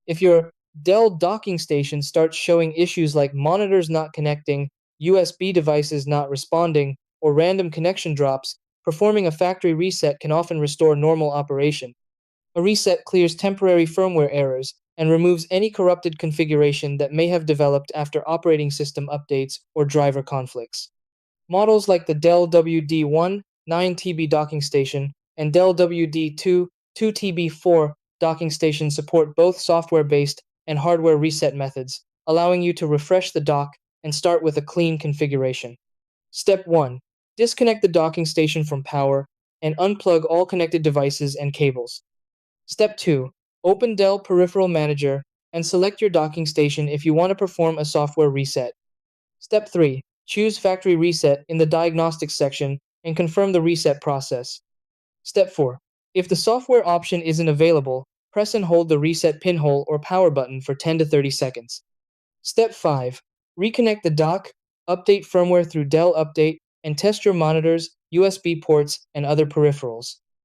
If your Dell docking station starts showing issues like monitors not connecting, USB devices not responding, or random connection drops, performing a factory reset can often restore normal operation. A reset clears temporary firmware errors and removes any corrupted configuration that may have developed after operating system updates or driver conflicts. Models like the Dell WD1 9TB docking station and Dell WD2 2TB4 docking station support both software-based and hardware reset methods, allowing you to refresh the dock and start with a clean configuration. Step 1. Disconnect the docking station from power and unplug all connected devices and cables. Step 2. Open Dell Peripheral Manager and select your docking station if you want to perform a software reset. Step 3. Choose Factory Reset in the Diagnostics section and confirm the reset process. Step 4. If the software option isn't available, press and hold the reset pinhole or power button for 10 to 30 seconds. Step 5. Reconnect the dock, update firmware through Dell Update, and test your monitors, USB ports, and other peripherals.